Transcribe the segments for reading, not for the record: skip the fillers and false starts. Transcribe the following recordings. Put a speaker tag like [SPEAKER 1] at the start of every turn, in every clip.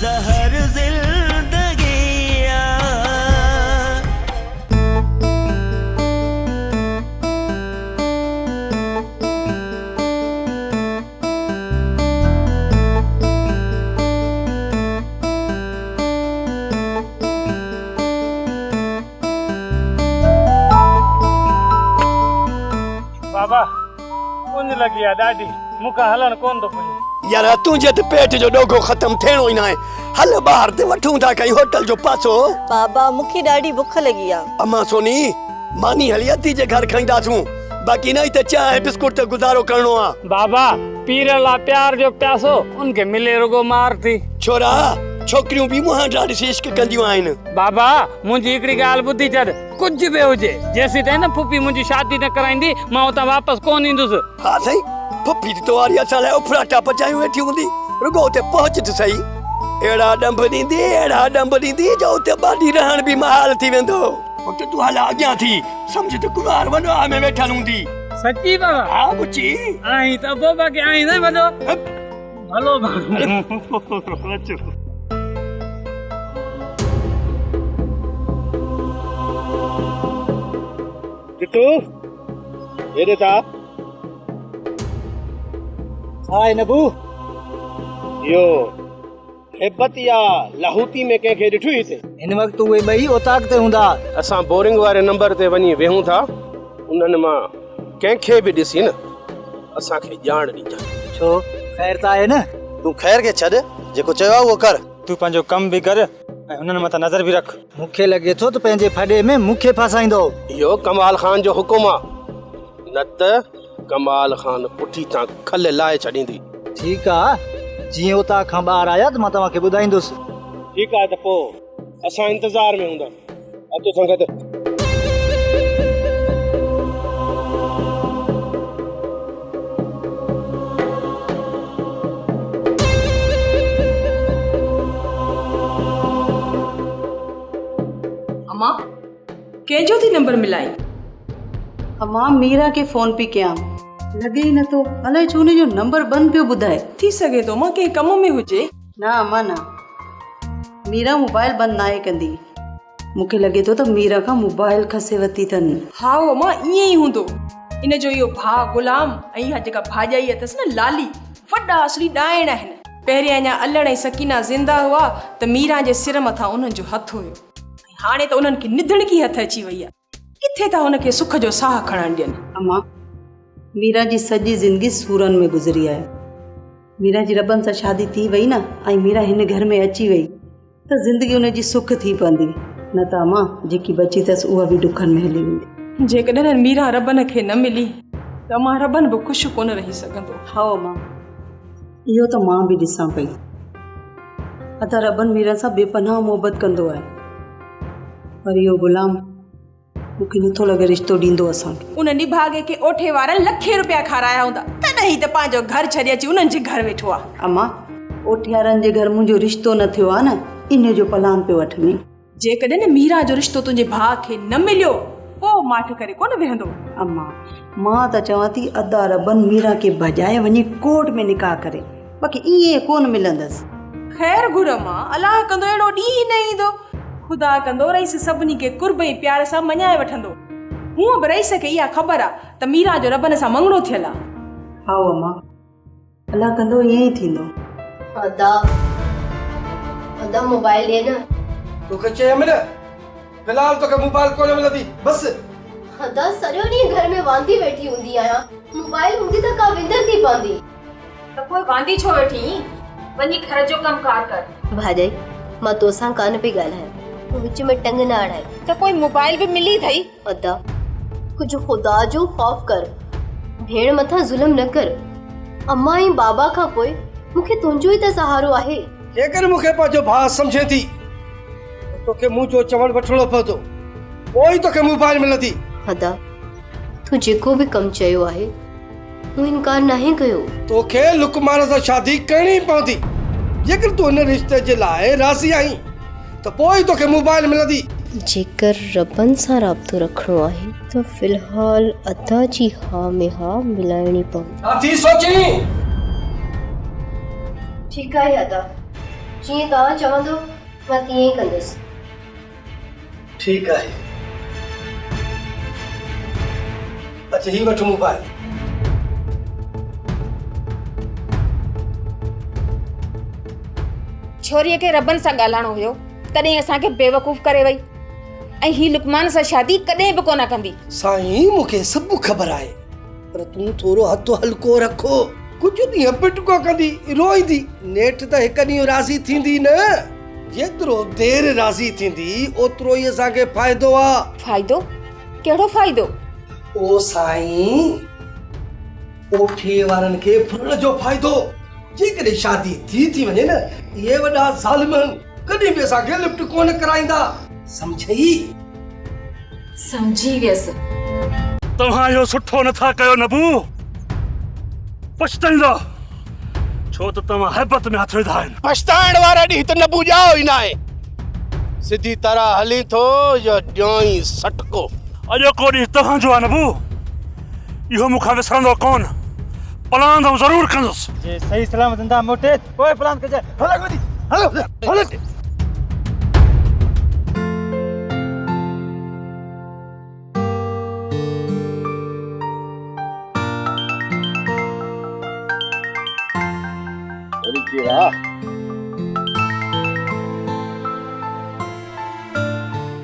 [SPEAKER 1] जहर जिंदगिया।
[SPEAKER 2] बाबा कुंज लगी है ॾाढी, मूंखां हलण कोन थो पुॼे।
[SPEAKER 3] यार तुझे तो पेट जो डोगो खत्म थियणो ही ना है। हल बाहर ते वठूं था कई होटल जो पासो।
[SPEAKER 4] बाबा मूंखे ॾाढी बुख लगी आ।
[SPEAKER 3] अम्मा सोनी मानी हली अती जे घर खाईंदासूं, बाकी नहीं ते चाय बिस्कुट ते गुजारो करणो आ।
[SPEAKER 2] बाबा पीर ला प्यार जो प्यासो उनके मिले रुगो मार थी।
[SPEAKER 3] छोरा छोकरियों भी मुहां ॾाढी इश्क कंदियूं आहिनि।
[SPEAKER 2] बाबा मुंहिंजी हिकिड़ी ॻाल्हि ॿुधी छॾ, कुझु बि हुजे जेसीं ताईं न फुफी मुंहिंजी शादी न कराईंदी मां उतां वापसि कोन ईंदुसि।
[SPEAKER 3] हाँ सही फुफी तो वारी असां लाइ उफराटा पचायूं वेठी हूंदी, रुगो उते पहुच त सही। अहिड़ा डंब ॾींदी जो उते बाडी रहण भी महाल थी वेंदो। उते तूं हल अॻियां थी, सम्झ त कुवार वॾो में वेठल हूंदी।
[SPEAKER 2] सच्ची बाबा?
[SPEAKER 3] हा बुची
[SPEAKER 2] आई त बाबा के आई न वॾो हलो बाबा।
[SPEAKER 5] किट्टू ये देता
[SPEAKER 2] हाय नबू
[SPEAKER 5] यो हेबत या लाहौती में कंहिंखे ॾिठो ही थे?
[SPEAKER 2] इन वक्त उहे ॿई ओताक ते हूंदा।
[SPEAKER 5] असां बोरिंग वारे नंबर ते वञी वेहूं था, उन्हनि मां कंहिंखे बि ॾिसी न असांखे ॼाण ॾिजां।
[SPEAKER 2] छो खैर त आहे न?
[SPEAKER 6] तू खैर के छॾ, जेको चयो आहे उहो कर।
[SPEAKER 2] तू पंहिंजो कम भी कर ऐं उन्हनि मथां नज़र भी रख। मूंखे लॻे थो त पंहिंजे फॾे में मूंखे फसाईंदो।
[SPEAKER 5] इहो कमाल खान जो हुकुम आहे, न त कमाल खान पुठी तां खल लाए छॾींदी।
[SPEAKER 2] ठीकु आहे, जीअं उतां खां ॿाहिरि आया त मां तव्हांखे ॿुधाईंदुसि।
[SPEAKER 5] ठीकु आहे त पोइ असां इंतज़ार में हूंदा। अचो संगत।
[SPEAKER 7] अम्मा कंहिंजो थी नंबर मिलाई?
[SPEAKER 4] अम्मा मीरा के फोन पई कयां, लगे ही न तो। अलाए छो उन जो नंबर बंद पियो ॿुधाए।
[SPEAKER 7] थी सघे थो मां कंहिं कम में हुजे।
[SPEAKER 4] ना अम्मा ना, मीरा मोबाइल बंद ना कंदी। मूंखे लगे तो त मीरा खां मोबाइल खसे वती अथनि।
[SPEAKER 7] हा अम्मा ईअं ई हूंदो। इन जो इहो भाउ गुलाम ऐं इहा जेका भाॼाई अथसि न लाली, वॾा असली ॾाइण आहिनि। पहिरियां अञा अलण ऐं सकीना ज़िंदा हुआ त मीरा जे सिर मथां उन्हनि जो हथु हुयो। हाणे त उन्हनि खे निधणकी हथ अची वई आहे, किथे था हुनखे सुख जो साह खणण ॾियनि।
[SPEAKER 4] अम्मा मीरा जी सॼी ज़िंदगी सूरन में गुज़री आहे। मीरा जी रबन सां शादी थी वई न, ऐं मीरा हिन घर में अची वई त ज़िंदगी उनजी सुख थी पवंदी, न त अम्मा जेकी बची अथसि उहा बि दुखनि में हली वेंदी।
[SPEAKER 7] जेकॾहिं मीरा रबन खे न मिली त मां रबन बि ख़ुशि कोन रही सघंदो।
[SPEAKER 4] हा अम्मा इहो त मां बि ॾिसां पई, अदा रबन मीरा सां बेपनाह मोहबत कंदो आहे, पर इहो गुलाम मूंखे नथो लॻे रिश्तो ॾींदो असांखे।
[SPEAKER 7] उन निभागे खे ओठे वारनि लखे रुपया खाराया हूंदा, तॾहिं त पंहिंजो घर छॾे अची उन्हनि जे घर वेठो आहे।
[SPEAKER 4] अम्मा ओठे वारनि जे घर मुंहिंजो रिश्तो न थियो आहे न, इन जो पलान पियो वठणी।
[SPEAKER 7] जेकॾहिं न मीरा जो रिश्तो तुंहिंजे भाउ खे न मिलियो पोइ माठ करे कोन वेहंदो।
[SPEAKER 4] अम्मा मां त चवां थी अदा रबन मीरा खे भॼाए वञी कोर्ट में निकाह करे, बाक़ी ईअं कोन मिलंदसि।
[SPEAKER 7] ख़ैर घुर मां अलाह कंदो अहिड़ो ॾींहुं न ईंदो, ख़ुदा कंदो रईस सभिनी खे कुर्ब ऐं प्यार सां मञाए वठंदो। हूअं बि रईस खे इहा ख़बर आहे त मीरा जो रबन सां मंगणो थियल आहे।
[SPEAKER 4] हा अम्मा अलाह कंदो ईअं ई थींदो।
[SPEAKER 8] अदा मोबाइल ॾे न।
[SPEAKER 6] तोखे चयो न फिलहाल तोखे मोबाइल कोन मिलंदी, बस।
[SPEAKER 8] अदा सॼो ॾींहुं घर में वांदी वेठी हूंदी आहियां, मोबाइल हूंदी त का विंदर थी पवंदी।
[SPEAKER 7] त पोइ वांदी छो वेठी, वञी घर जो कमकार कर।
[SPEAKER 8] भाॼाई मां तोसां कान पई ॻाल्हायां, विच में टंग न अड़ाए।
[SPEAKER 7] त पोइ मोबाइल बि मिली अथई।
[SPEAKER 8] अदा कुझु ख़ुदा जो ख़ौफ़ कर, भेण मथां ज़ुल्म न कर। अम्मा ऐं बाबा खां पोइ मूंखे तुंहिंजो ई त सहारो आहे।
[SPEAKER 6] जेकर मूंखे पंहिंजो भाउ सम्झे थी तोखे मुंहिंजो चवण वठणो पवंदो, पोइ तोखे मोबाइल मिलंदी।
[SPEAKER 8] अदा तूं जेको बि कमु चयो आहे तूं इनकार नाहे कयो।
[SPEAKER 6] तोखे लुकमान सां शादी करणी पवंदी। जेकर तूं हिन रिश्ते जे लाइ राज़ी आहीं त पोइ तोखे मोबाइल मिलंदी।
[SPEAKER 8] जेकर रबन सां राब्तो रखणो आहे त फिलहाल अदा जी हा में हा मिलाइणी पवंदी।
[SPEAKER 6] थी सोची।
[SPEAKER 8] ठीकु आहे अदा, जीअं तव्हां चवंदो मां तीअं ई कंदसि।
[SPEAKER 6] ठीकु आहे। अच्छा ही वठो मोबाइल।
[SPEAKER 9] छोरीअ खे रबन सां ॻाल्हाइणो हुयो, तॾहिं असांखे बेवकूफ़ करे वई। ऐं ही लुकमान सां शादी कॾहिं बि कोन कंदी।
[SPEAKER 6] साईं मूंखे सभु ख़बर आहे, पर तूं थोरो हथु हल्को रखो। कुझु ॾींहं पिटको कंदी, रोईंदी, नेठ त हिकु ॾींहुं राज़ी थींदी न। जेतिरो देरि राज़ी थींदी ओतिरो ई असांखे फ़ाइदो आहे।
[SPEAKER 9] फ़ाइदो? कहिड़ो फ़ाइदो?
[SPEAKER 6] ओ साईं, ओठे वारनि खे फुरण जो फ़ाइदो। जेकॾहिं शादी थी वञे न, इहे वॾा ज़ालिमन कॾहिं बि असांखे लिफ्ट कोन कराईंदा। समझई?
[SPEAKER 9] समझी वियसि।
[SPEAKER 10] तव्हां इहो सुठो नथा कयो नबू, पछताईंदा, छो त तव्हां हैबत में हथ विधा आहिनि।
[SPEAKER 5] पछताइण वारा ॾींहं त नबू जाओ ई न आहे। सिधी तरह हली थो जो ॾियों सटको।
[SPEAKER 10] अॼोको ॾींहुं तव्हांजो आहे नबू, इहो मूंखां विसरंदो कोन। प्लान तो जरूर कंदुसि।
[SPEAKER 11] जे सही सलामत ज़िंदा मोटे पोइ प्लान कजे। हलो गोदी, हलो हलो।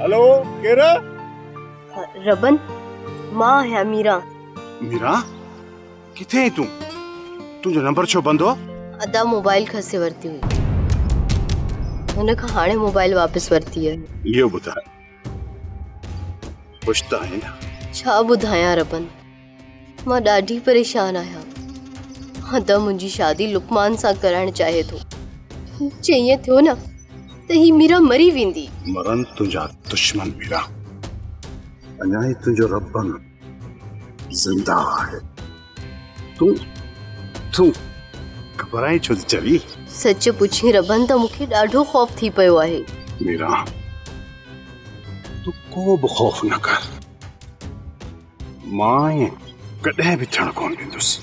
[SPEAKER 5] हेलो केर?
[SPEAKER 8] रबन, मां आहियां मीरा।
[SPEAKER 12] मीरा किथे आई तूं? तुंहिंजो नंबर छो बंदि हो?
[SPEAKER 8] अदा मोबाइल खसे वरिती हुई, हुन खां हाणे मोबाइल वापसि वरिती आहे।
[SPEAKER 12] इहो ॿुधाए, ख़ुशि त आहीं न?
[SPEAKER 8] छा ॿुधायां रबन, मां ॾाढी परेशान आहियां। अदा मुंहिंजी शादी लुकमान सां कराइण चाहे थो। जे ईअं थियो न त ही मीरा मरी वेंदी।
[SPEAKER 12] मरन तुंहिंजा दुश्मन मीरा, अञा ई तुंहिंजो रबन ज़िंदा आहे। तूं घबराई छो थी चली?
[SPEAKER 8] सच पुछी रबन त मूंखे ॾाढो ख़ौफ़ थी पियो आहे।
[SPEAKER 12] मीरा तूं को बि ख़ौफ़ न कर, मां ईअं कॾहिं बि थियण कोन ॾींदुसि।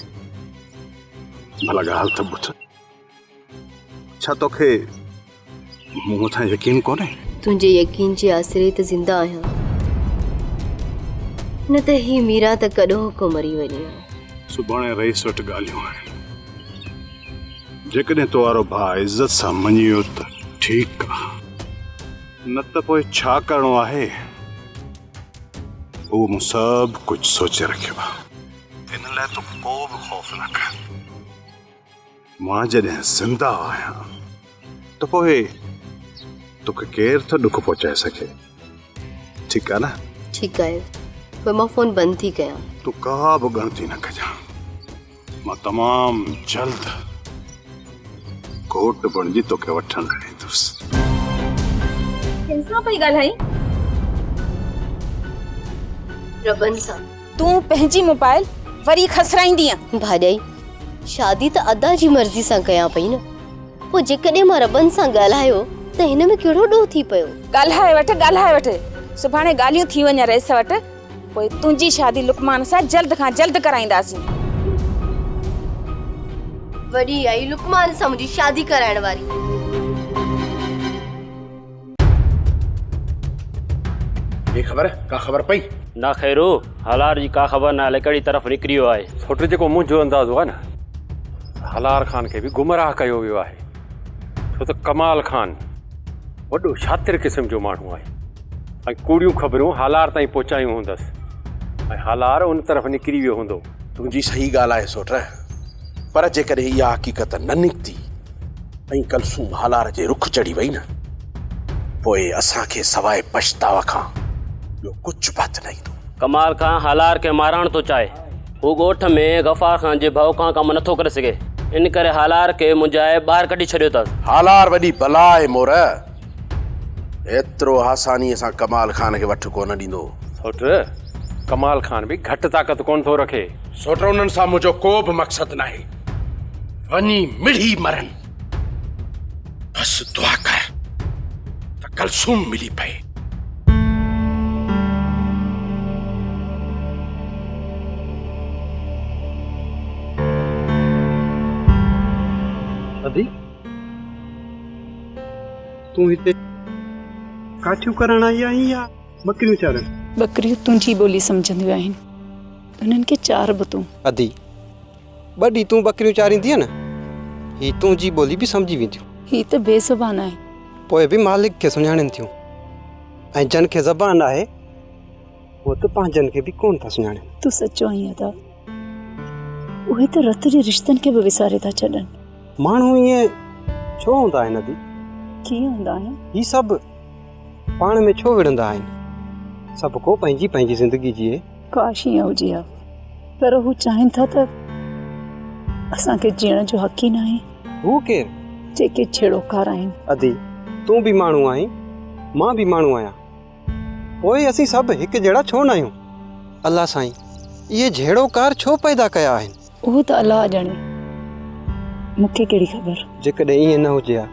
[SPEAKER 12] भला ॻाल्हि त ॿुध, छा तोखे मूं मथां यकीन कोन्हे?
[SPEAKER 8] तुंहिंजे यकीन जे आसिरे त ज़िंदा आहियां, न त ही मीरा त कॾों को मरी वञी आहे।
[SPEAKER 12] सुभाणे रईस वटि ॻाल्हियूं आहिनि, जेकॾहिं तो वारो भाउ इज़त सां मञी वियो त ठीकु आहे, न त पोइ छा करिणो आहे उहो मूं सभु कुझु सोचे रखियो आहे। इन लाइ तूं को बि ख़ौफ़ न कर। मां जॾहिं ज़िंदा आहियां त पोइ तोखे केरु त ॾुख पहुचाए सघे। ठीकु आहे न?
[SPEAKER 8] ठीकु आहे, पोइ मां फ़ोन बंदि थी कयां।
[SPEAKER 12] तूं का बि ॻणती न कजां, मां तमामु जल्द कोट बणिजी तोखे वठण ईंदुसि।
[SPEAKER 9] कंहिंसां पई ॻाल्हाई?
[SPEAKER 8] रबन सां।
[SPEAKER 9] तूं पंहिंजी मोबाइल वरी खसराईंदीअ?
[SPEAKER 8] भाॼाई, शादी त अदा जी मर्ज़ी सां कयां पई न, पोइ जेकॾहिं मां रबन सां ॻाल्हायो त हिन में कहिड़ो ॾोह थी पियो?
[SPEAKER 9] ॻाल्हाए वठ, सुभाणे ॻाल्हियूं थी वञ रईस वटि, पोइ तुंहिंजी शादी लुकमान सां जल्द खां जल्द कराईंदासीं।
[SPEAKER 8] वॾी आई लुकमान सां मुंहिंजी शादी कराइण वारी।
[SPEAKER 5] ये खबर का खबर पई?
[SPEAKER 13] ना खैरो, हलार जी का खबर ना कड़ी तरफ निकरियो आहे।
[SPEAKER 14] छोटे जेको मुंहिंजो अंदाज़ो आहे न, हलार खान खे बि गुमराह कयो वियो आहे, छो त कमाल खान वॾो शातिर क़िस्म जो माण्हू आहे ऐं कूड़ियूं ख़बरूं हालार ताईं पहुचायूं हूंदसि ऐं हालार उन तरफ़ निकिरी वियो हूंदो।
[SPEAKER 5] तुंहिंजी सही ॻाल्हि आहे सोट, पर जेकॾहिं इहा हक़ीक़त न निकिती ऐं कलसूम हालार जे रुख चढ़ी वई न, पोइ असांखे सवाइ पछतावा खां ॿियो कुझु बात न ईंदो।
[SPEAKER 13] कमाल खां हालार खे मारण थो चाहे, हू ॻोठ में गफ़ार खान जे भउ खां कमु नथो करे सघे, इन करे हालार खे मुंझाए ॿाहिरि कढी छॾियो अथसि।
[SPEAKER 5] हालार वॾी बला आहे मोर, एतिरो आसानीअ सां कमाल खान खे वठ कोन ॾींदो।
[SPEAKER 14] सोट, कमाल खान बि घटि ताक़त कोन थो रखे।
[SPEAKER 5] सोट, उन्हनि सां मुंहिंजो को बि मक़सदु नाहे, वञी मिड़ी मरनि। बसि दुआ कर त कलसूम मिली पए।
[SPEAKER 15] तूं हिते काठियूं करण आई आहीं या बकरियूं चारण?
[SPEAKER 16] बकरियूं तुंहिंजी ॿोली सम्झंदियूं आहिनि, उन्हनि खे चार बि तूं।
[SPEAKER 15] अदी बड़ी तूं बकरियूं चारींदीअ न, ही तुंहिंजी ॿोली बि सम्झी वेंदियूं।
[SPEAKER 16] ही त बेज़बान आहे,
[SPEAKER 15] पोइ बि मालिक खे सुञाणनि थियूं, ऐं जन खे ज़बान आहे वो त पंहिंजनि खे बि कोन था सुञाणनि।
[SPEAKER 16] तूं सचो आहीं अदा, उहे त रत जे रिश्तनि खे बि विसारे था छॾनि।
[SPEAKER 15] माण्हू ईअं छो हूंदा आहिनि अदी?
[SPEAKER 16] कीअं हूंदा आहिनि?
[SPEAKER 15] ही सभु पाण में छो विढ़ंदा आहिनि? सभु को पंहिंजी पंहिंजी ज़िंदगी जीए।
[SPEAKER 16] काश ईअं हुजे हा, पर हू चाहिनि था त असांखे जीअण जो हक़ ई न आहे।
[SPEAKER 15] हू केरु?
[SPEAKER 16] जेके छेड़ोकार आहिनि।
[SPEAKER 15] अदी तूं बि माण्हू आहीं, मां बि माण्हू आहियां, पोइ असीं सभु हिकु जहिड़ा छो न आहियूं? अल्लाह साईं इहे झेड़ोकार छो पैदा कया आहिनि?
[SPEAKER 16] उहो त अलाह ॼाणे, मूंखे कहिड़ी ख़बर।
[SPEAKER 15] जेकॾहिं ईअं न हुजे हा,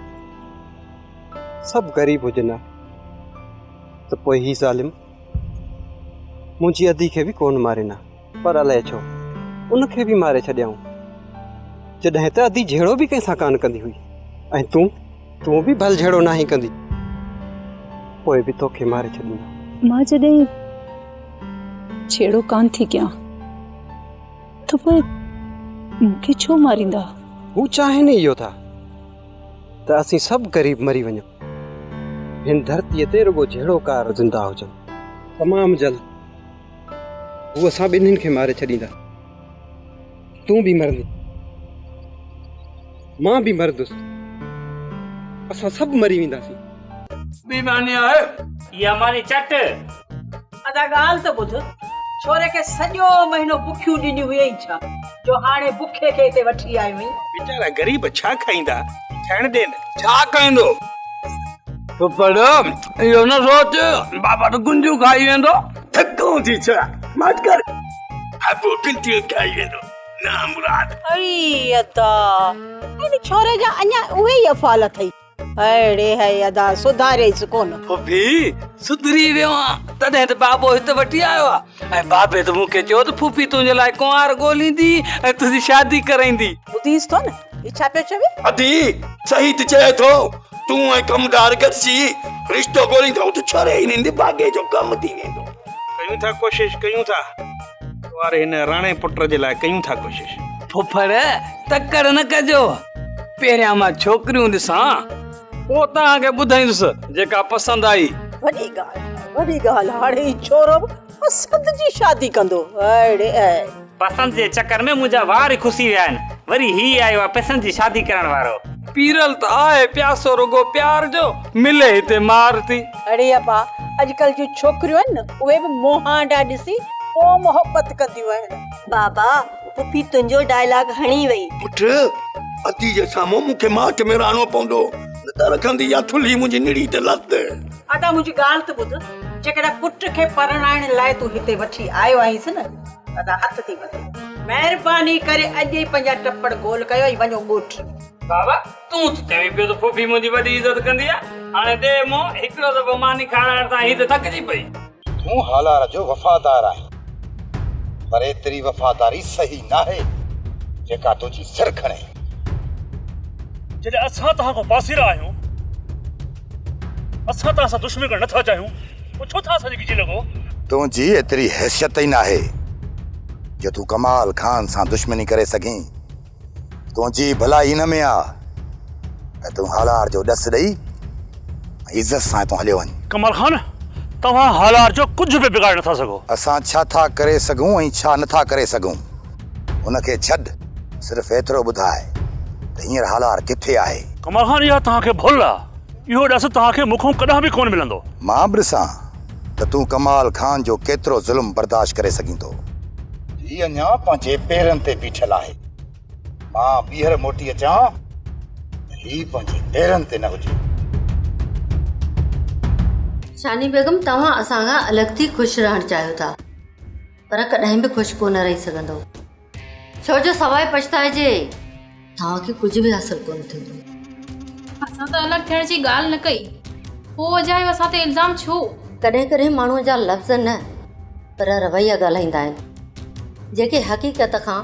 [SPEAKER 15] सभु ग़रीब हुजनि हा, त पोइ ही ज़ालिम मुंहिंजी अदी खे बि कोन मारे न, पर अलाए छो उनखे बि मारे छॾियाऊं, जॾहिं त अदी झेड़ो बि कंहिंसां कान कंदी हुई, ऐं तूं बि भल झेड़ो नाहीं कंदी, पोइ बि तोखे मारे छॾींदा।
[SPEAKER 16] मां जॾहिं छेड़ो कान थी कयां त पोइ मूंखे छो मारींदा?
[SPEAKER 15] हू चाहीनि इहो था त असीं सभु ग़रीब मरी वञूं, हिन धरतीअ ते रुगो झेड़ोकार ज़िंदा हुजनि। तमामु जल्द हू असां ॿिन्हिनि खे मारे छॾींदा, तूं बि मरंदी, मां बि मरदुसि, असां सभु मरी वेंदासीं।
[SPEAKER 2] बेईमानी आहे या मारी चट।
[SPEAKER 4] अदा ॻाल्हि त ॿुध, छोरे खे सॼो महीनो बुखियूं ॾिनियूं हुई छा, जो हाणे बुखे खे हिते वठी आई हुई।
[SPEAKER 3] बेचारा गरीब छा खाईंदा, खाइण दे न। छा खाईंदो? तो पर इहो न सोच बाबा तो गुंजू खाई वेंदो, थको थी छा मत कर, आपो किंती खाई वेंदो ना मुराद।
[SPEAKER 4] अरे अदा इन छोरे जा अञा उहे ई अफ़ाल अथई। अड़े है अदा सुधारेस कोन।
[SPEAKER 2] फुफी सुधरी वियो आ, तॾहिं त बाबो हिते वठी आयो आ, ऐं बाबे त मूंखे चयो त फुफी तुंहिंजे लाइ कुंवार ॻोल्हींदी ऐं तुंहिंजी शादी कराईंदी।
[SPEAKER 4] ॿुधीस तो न ई छा पियो चवे?
[SPEAKER 3] अदी सही त चए थो, तूं ऐं कमदार गॾिजी रिश्तो ॻोल्हींदो त छोरे हिननि जे भागे जो कमु थी वेंदो।
[SPEAKER 5] कयूं था कोशिश, कयूं था, वारे हिन राणे पुट जे लाइ कयूं था कोशिश।
[SPEAKER 2] फुफड़ तकड़ न कजो, पहिरियां मां छोकिरियूं ॾिसां, पोइ तव्हांखे ॿुधाईंदुसि जेका पसंदि आई।
[SPEAKER 4] वॾी ॻाल्हि, हाणे ई छोरो पसंदि जी शादी कंदो। अड़े
[SPEAKER 2] पसंदि जे चक्कर में मुंहिंजा वार खुसी विया आहिनि, वरी ही आयो आहे पसंदि जी शादी करण वारो। पीरल त आहे प्यासो रुगो प्यार जो, मिले हिते मार थी।
[SPEAKER 4] अड़े अबा अॼुकल्ह जूं छोकिरियूं आहिनि न, उहे बि मोहांडा ॾिसी पोइ मोहबत कंदियूं आहिनि।
[SPEAKER 17] बाबा पुफी तुंहिंजो डायलॉग हणी वई।
[SPEAKER 3] पुट अती जे साम्हूं मूंखे माठ में रहणो पवंदो, न त रखंदी या थुली मुंहिंजी निड़ी ते लत।
[SPEAKER 4] अदा मुंहिंजी ॻाल्हि त ॿुध, जेकॾहिं पुट खे परणाइण लाइ तूं हिते वठी आयो आहींसि न, अदा हथ थी वधे, महिरबानी करे अॼु ई पंहिंजा टपड़ गोल कयो ऐं वञो ॻोठ।
[SPEAKER 2] बाबा तूं त चवी पियो त फुफी मुंहिंजी वॾी इज़त कंदी आहे, हाणे दे मूं हिकिड़ो दफ़ो मानी खाराइण तां ही त थकिजी पई।
[SPEAKER 18] तूं हालार जो वफ़ादार आहीं, पर एतिरी वफ़ादारी सही नाहे जेका तुंहिंजी सिर खणे।
[SPEAKER 10] जॾहिं असां तव्हां खां पासीरा आहियूं, असां तव्हां सां दुश्मनी करणु नथा चाहियूं, पोइ छो था असांखे गिजी लॻो?
[SPEAKER 18] तुंहिंजी एतिरी हैसियत ई नाहे जो तूं कमाल खान सां दुश्मनी करे सघीं। तुंहिंजी भलाई हिन में आ त तूं हालार जो ॾस ॾेई इज़त सां तूं हलियो वञ।
[SPEAKER 10] कमाल खान, तव्हां हालार जो कुझु बि बिगाड़ नथा सघो।
[SPEAKER 18] असां छा था करे सघूं ऐं छा नथा करे सघूं उनखे छॾ, सिर्फ़ु एतिरो ॿुधाए त हींअर हालार किथे आहे।
[SPEAKER 10] कमाल खान इहा तव्हांखे भुल आहे, इहो ॾस तव्हांखे मूंखां कॾहिं बि कोन मिलंदो।
[SPEAKER 18] मां बि ॾिसां त तूं कमाल खान जो केतिरो ज़ुल्म बर्दाश्त करे सघीं थो। हीअ अञा पंहिंजे पेरनि ते बीठल आहे, मां ॿीहर मोटी अचां त हीअ पंहिंजे पेरनि ते न हुजे।
[SPEAKER 8] शानी बेगम तव्हां असांखां अलॻि थी ख़ुशि रहणु चाहियो था, पर कॾहिं बि ख़ुशि कोन रही सघंदो, छो जो सवाइ पछताइजे तव्हांखे कुझु बि हासिलु कोन थींदो।
[SPEAKER 19] असां त अलॻि थियण जी ॻाल्हि न कई, पोइ अजायो असां ते इल्ज़ाम छो?
[SPEAKER 8] कॾहिं कॾहिं माण्हूअ जा लफ़्ज़ न पर रवैया ॻाल्हाईंदा आहिनि, जेके हक़ीक़त खां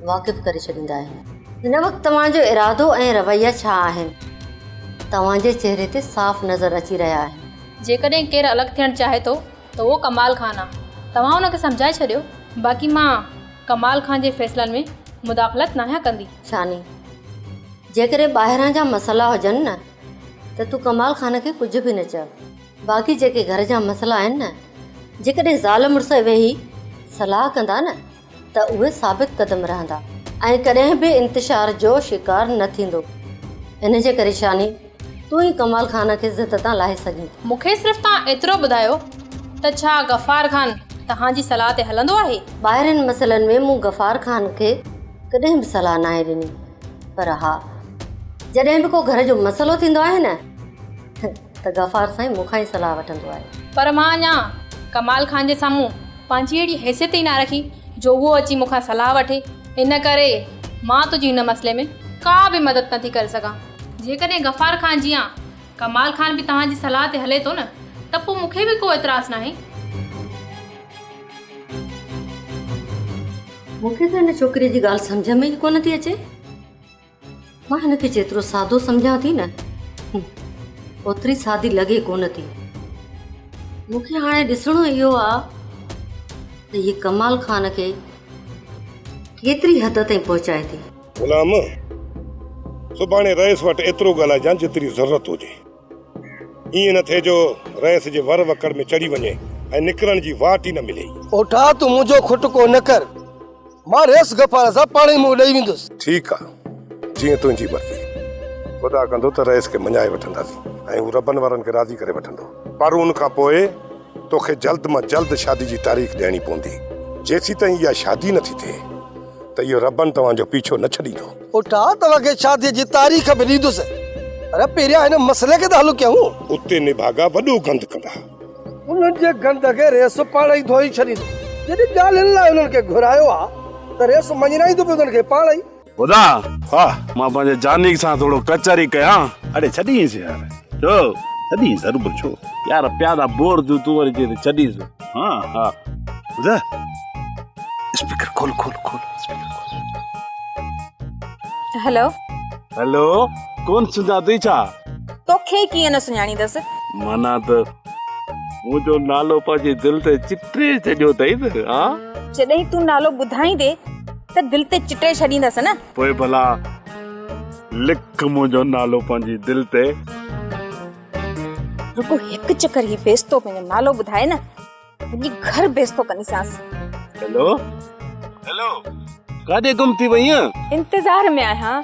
[SPEAKER 8] वाक़िफ़ करे छॾींदा आहिनि। हिन वक़्तु तव्हांजो इरादो ऐं रवैया छा आहिनि तव्हांजे चेहरे ते साफ़ नज़र अची रहिया आहिनि।
[SPEAKER 19] जेकॾहिं केरु अलॻि थियणु चाहे थो त उहो कमाल खान आहे, तव्हां हुनखे सम्झाए छॾियो। बाक़ी मां कमाल खान जे फ़ैसिलनि में मुदाख़लत न आहियां कंदी।
[SPEAKER 8] शानी, जेकॾहिं ॿाहिरां जा मसइला हुजनि न त तूं कमाल खान खे कुझु बि न चओ। बाक़ी जेके घर जा मसइला आहिनि न, जेकॾहिं ज़ाल मुड़ुस वेही सलाह कंदा न त उहे साबित क़दम रहंदा ऐं कॾहिं बि इंतिशार जो शिकार न थींदो। इन जे करे शानी, तूं ई कमाल खान खे ज़िद तां लाहे सघीं।
[SPEAKER 19] मूंखे सिर्फ़ु तव्हां एतिरो ॿुधायो त छा गफ़ार खान तव्हांजी सलाह ते हलंदो आहे?
[SPEAKER 8] ॿाहिरिनि मसइलनि में मूं गफ़ार खान खे कॾहिं बि सलाह न आहे ॾिनी, पर हा, जॾहिं बि को घर जो मसइलो थींदो आहे न त गफ़ार साईं मूंखां ई सलाह वठंदो आहे।
[SPEAKER 19] पर मां अञा कमाल खान जे साम्हूं पंहिंजी अहिड़ी हैसियत ई न रखी जो उहो अची मूंखां सलाह वठे। इन करे मां तुंहिंजी हिन मसइले में का बि मदद नथी करे सघां। जेकॾहिं गफ़ार खान जीअं कमाल खान बि तव्हांजी सलाह ते हले थो न त पोइ मूंखे बि को एतिराज़ न आहे।
[SPEAKER 8] मूंखे त हिन छोकिरीअ जी ॻाल्हि सम्झ में ई कोन थी अचे। मां हिनखे जेतिरो सादो सम्झां थी न, ओतिरी सादी लॻे कोन थी। मूंखे हाणे ॾिसणो इहो आहे त हीअ कमाल खान खे केतिरी हद ताईं पहुचाए थी।
[SPEAKER 20] गुलाम, सुभाणे रईस वटि एतिरो ॻाल्हाइजांइ जेतिरी ज़रूरत हुजे। ईअं न थिए जो रईस जे वर वकड़ में चढ़ी वञे ऐं निकिरण जी वाट ई न मिले।
[SPEAKER 6] ओठा तूं मुंहिंजो खुटको न कर, मां रेस गफ़ार सां पाण ई मुंहुं ॾेई वेंदुसि।
[SPEAKER 20] ठीकु आहे, जीअं तुंहिंजी मर्ज़ी। ख़ुदा कंदो त रईस खे मञाए वठंदासीं ऐं हू रबनि वारनि खे राज़ी करे वठंदो। पर उन खां पोइ तोखे जल्द मां जल्द शादी जी तारीख़ ॾियणी पवंदी। जेसीं ताईं इहा शादी नथी थिए त इहो रबनि तव्हांजो पीछो न छॾींदो।
[SPEAKER 6] ओठा तव्हांखे शादीअ जी तारीख़ बि ॾींदुसि। अरे पहिरियां हिन मसइले खे त हल कयूं।
[SPEAKER 20] उते निभागा वॾो गंद कंदा।
[SPEAKER 6] उन्हनि जे गंद खे रेस पाण ई धोई छॾींदो। जॾहिं ॻाल्हि हिन लाइ उन्हनि खे घुरायो आहे त रेस मञाईंदो उन्हनि खे पाण ई।
[SPEAKER 12] ॿुधा, हा मां पंहिंजे जानी सां थोरो कचहरी कयां। अरे छॾींसि यार, छो छॾींसि अरुब छो यार, प्यादा बोर जो तूं वरी जे छॾीसि। हा हा ॿुधा, स्पीकर खोल खोल खोल स्पीकर खोल।
[SPEAKER 9] हेलो
[SPEAKER 12] हेलो, कौन सुञाती छा?
[SPEAKER 9] तोखे कीअं न सुञाणींदसि?
[SPEAKER 12] माना त मुंहिंजो नालो पंहिंजी दिलि ते चिटे छॾियो अथई त। हा,
[SPEAKER 9] जॾहिं तूं नालो ॿुधाईंदे त दिलि ते चिटे छॾींदसि न।
[SPEAKER 12] पोइ भला लिख मुंहिंजो नालो पंहिंजी दिलि ते।
[SPEAKER 9] रुको हिकु चक्कर ही बेस्तो पंहिंजो नालो ॿुधाए न, मुंहिंजी घर बेस्तो कंदीसांसि।
[SPEAKER 12] हेलो हेलो, काॾे गुम थी वई आहीं?
[SPEAKER 9] इंतज़ार में आहियां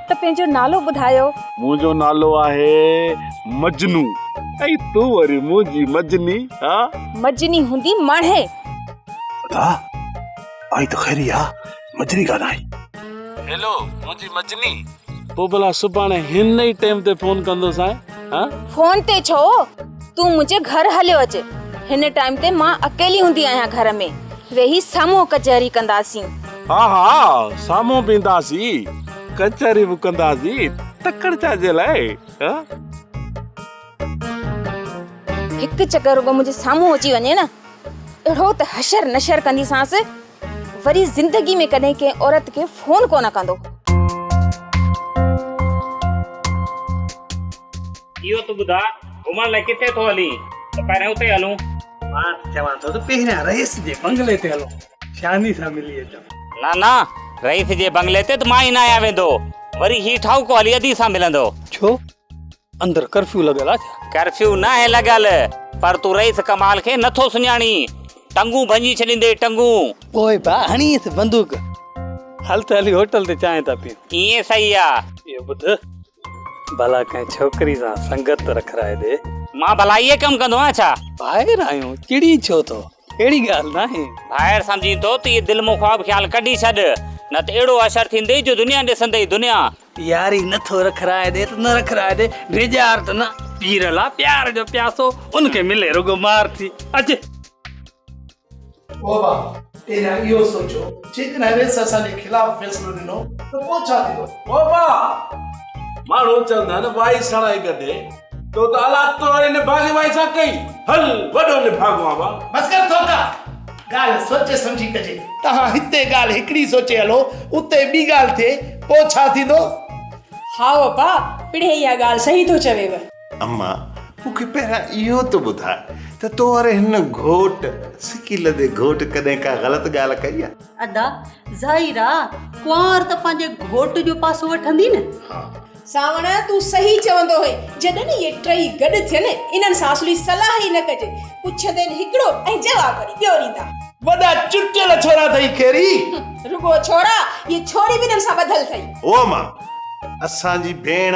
[SPEAKER 9] त पंहिंजो नालो ॿुधायो।
[SPEAKER 12] मुंहिंजो नालो आहे मजनू ऐं तूं वरी मुंहिंजी मजनी। हा,
[SPEAKER 9] मजनी हूंदी माणे।
[SPEAKER 12] बता आई त खैरी आ, मजनी कान आई। हेलो मुंहिंजी मजनी। पोइ भला सुभाणे हिन ई टाइम ते फोन कंदोसां। हा,
[SPEAKER 9] फोन ते छो, तूं मुंहिंजे घर हलियो अचे। हिन टाइम ते मां अकेली हूंदी आहियां घर में, वेही साम्हूं कचहरी कंदासीं।
[SPEAKER 12] हा हा, साम्हूं बीहंदासीं, कचहरी बि कंदासीं, तकड़ छाजे लाइ।
[SPEAKER 9] हिकु चक्कर रुगो मुंहिंजे साम्हूं अची वञे न, अहिड़ो त हशर नशर कंदीसांसि, वरी ज़िंदगी में कॾहिं कंहिं औरत खे फोन कोन कंदो।
[SPEAKER 2] इहो तूं ॿुधा, घुमण लाइ किथे थो हली? त पहिरियों उते हलूं।
[SPEAKER 11] मां चवां थो त पहिरियां रईस जे बंगले ते हलो, शानी सां मिली अचूं।
[SPEAKER 2] ना ना, रईस जे बंगले ते त मां ई न आया वेंदो, वरी ही ठाउको हली अदी सां मिलंदो।
[SPEAKER 11] छो अंदर कर्फ्यू लॻल आहे?
[SPEAKER 2] कर्फ्यू न आहे लॻल, पर तूं रईस कमाल खे नथो सुञाणी। टंगू भंजी छॾींदे टंगू।
[SPEAKER 11] ओए बा हणीस बंदूक। हल त हली होटल ते चांहि था पियूं।
[SPEAKER 2] ईअं सही आहे।
[SPEAKER 11] इहो ॿुध, भला कंहिं छोकिरी सां संगत रखराए दे।
[SPEAKER 2] मां भला इहे कमु कंदो आहियां छा?
[SPEAKER 11] ॿाहिरि आहियूं, चिड़ी छो थो? अहिड़ी ॻाल्हि न आहे।
[SPEAKER 2] ॿाहिरि सम्झी थो त इहे दिलि मूं ख़्वाब ख़्याल कढी छॾ, न त अहिड़ो असर थींदे जो दुनिया ॾिसंदे दुनिया।
[SPEAKER 11] यारी नथो रखराए दे त न रखराए दे, ड्रेजार त न पीरला प्यार जो प्यासो उनके मिले रुगो मार थी अचे।
[SPEAKER 6] बाबा तेरा इहो सोचो, जेकॾहिं रेस असांजे खिलाफ़ फ़ैसिलो ॾिनो त पोइ छा थींदो?
[SPEAKER 5] बाबा माण्हू चवंदा आहिनि वाई सड़ाई गॾे तो त हालात तो वरी निभागी वाई सां कई। हल वॾो निभागो बाबा।
[SPEAKER 6] बस कर थोका, ॻाल्हि सोचे सम्झी कजे। तव्हां हिते ॻाल्हि हिकिड़ी सोचे हलो, उते ॿी ॻाल्हि थिए, पोइ छा थींदो?
[SPEAKER 7] हा पप्पा पिड़े इहा ॻाल्हि सही थो चवेव।
[SPEAKER 12] अम्मा मूंखे पहिरां इहो तो ॿुधाए त तो वारे हिन घोट सिकील दे घोट कॾहिं का ग़लति ॻाल्हि कई आहे?
[SPEAKER 4] अदा ज़ाहिरा कुंवार त पंहिंजे घोट जो पासो वठंदी न।
[SPEAKER 7] सावण तूं सही चवंदो है जॾहिं न इहे टई गॾु थियनि इन्हनि सां असली सलाह ई न कजे पुछंदे हिकिड़ो ऐं जवाब वरी ॿियो ॾींदा।
[SPEAKER 20] वॾा चुटियल छोरा अथई केरी
[SPEAKER 7] रुगो छोरा ये छोरी बि हिननि सां ॿधल अथई।
[SPEAKER 12] ओ मां असांजी भेण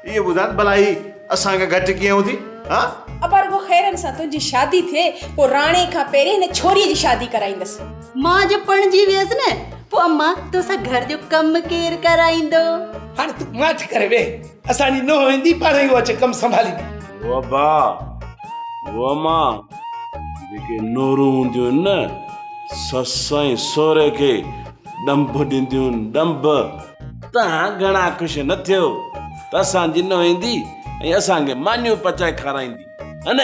[SPEAKER 12] इहे ॿुधाए भला ही असांखे घटि कीअं हूंदी? हा
[SPEAKER 7] अब रुगो ख़ैरनि सां तुंहिंजी शादी थिए पोइ राणे खां पहिरीं हिन छोरीअ जी शादी कराईंदसि।
[SPEAKER 4] मां जो पणजी वियसि न पोइ अम्मा तोसां घर जो कमु केरु कराईंदो?
[SPEAKER 6] हाणे तूं माठ करे वे असांजी नोह ईंदी पाण ई अचे कमु संभालींदी।
[SPEAKER 21] ओ बा ओ मां जेके नोरूं हूंदियूं न ससाई सोरे खे डंभ ॾींदियूं डंभ। तव्हां घणा ख़ुशि न थियो त असांजी नोह ईंदी ऐं असांखे मानियूं पचाए खाराईंदी है न।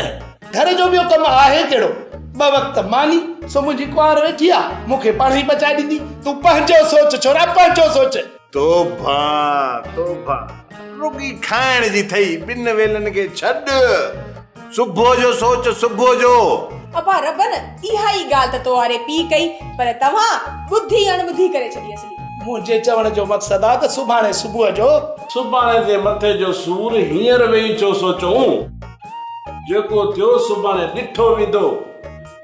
[SPEAKER 6] घर जो ॿियो कमु आहे कहिड़ो? 2 वक़्त मानी सो मुंहिंजी कुंवार वेठी आहे मूंखे पाण ई पचाए ॾींदी। तूं पंहिंजो सोच छोरा पंहिंजो सोच।
[SPEAKER 12] तोभा रुगी खाइण जी थई 2 वेलनि खे छॾ सुबुह जो सोच सुबुह जो।
[SPEAKER 7] अबा रबन इहा ई ॻाल्हि त तो वारे पी कई पर तव्हां ॿुधी अणॿुधी करे छॾी असली।
[SPEAKER 6] मुंहिंजे चवण जो मक़सदु आहे त सुभाणे सुबुह जो
[SPEAKER 21] सुभाणे जे मथे जो सूर हींअर वेही छो सोचूं? जेको थियो सुभाणे ॾिठो वेंदो।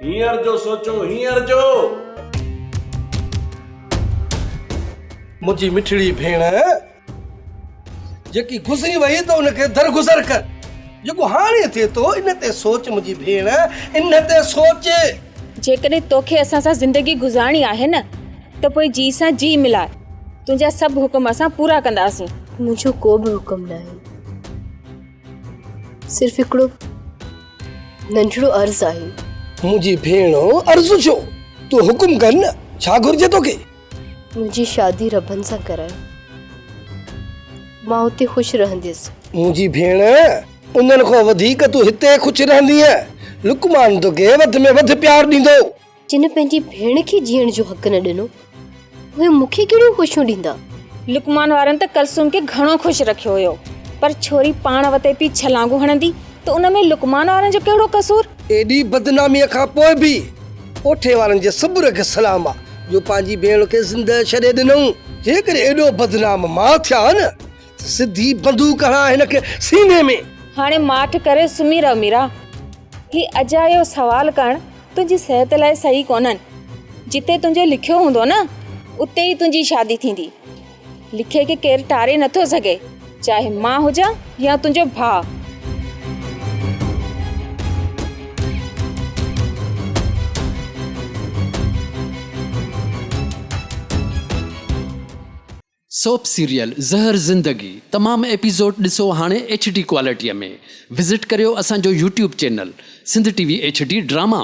[SPEAKER 21] हींअर जो सोचो हींअर जो।
[SPEAKER 6] मुंहिंजी मिठड़ी भेण जेकी गुज़री वई त उनखे दरगुज़र कर। जेको हाणे थिए थो इन ते सोच मुंहिंजी भेण इन ते सोच।
[SPEAKER 9] जेकॾहिं तोखे असां सां ज़िंदगी गुज़ारणी आहे न त पोइ जी सां जी मिलाए तुंहिंजा सभु हुकुम असां पूरा कंदासीं।
[SPEAKER 22] मुंहिंजो को बि हुकुम न आहे सिर्फ़ु हिकिड़ो नंढड़ो अर्ज़ आहे।
[SPEAKER 6] मुंहिंजी भेण अर्ज़ु छो तूं हुकुम कर न छा घुर्जे तोखे?
[SPEAKER 22] मुंहिंजी शादी रबन सां कराए मां उते ख़ुशि रहंदसि।
[SPEAKER 6] मुंहिंजी भेण उन्हनि खां वधीक तूं हिते ख़ुशि रहंदीअ। लुकमान तोखे वधि में वधि प्यार ॾींदो।
[SPEAKER 22] जिन पंहिंजी भेण खे जीअण जो हक़ न ॾिनो उहे मूंखे कहिड़ियूं ख़ुशियूं ॾींदा?
[SPEAKER 9] लुकमान वारनि त कलसूम खे घणो ख़ुशि रखियो हुयो पर छोरी पाण वते पई छलांगू हणंदी त उन में लुकमान वारनि जो कहिड़ो कसूर?
[SPEAKER 6] एॾी बदनामीअ खां पोइ बि ओठे वारनि जे सब्र खे सलाम आहे जो पंहिंजी भेण खे ज़िंदह छॾे ॾिनऊं। जेकॾहिं एॾो बदनाम मां थिया न त सिधी बंदूक हणा हिनखे सीने में।
[SPEAKER 9] हाणे माठ करे सुम्ही रहो मीरा। ही अजायो सवाल करण तुंहिंजी सिहत लाइ सही कोन्हनि। जिते तुंहिंजो लिखियो हूंदो न उते ई तुंहिंजी शादी थींदी। लिखे खे केरु टारे नथो सघे चाहे मां हुजां या तुंहिंजो भाउ।
[SPEAKER 23] सोप सीरियल ज़हर ज़िंदगी तमाम एपिसोड ॾिसो हाणे HD क्वालिटीअ में। विज़िट करियो असांजो YouTube channel Sindh TV HD drama.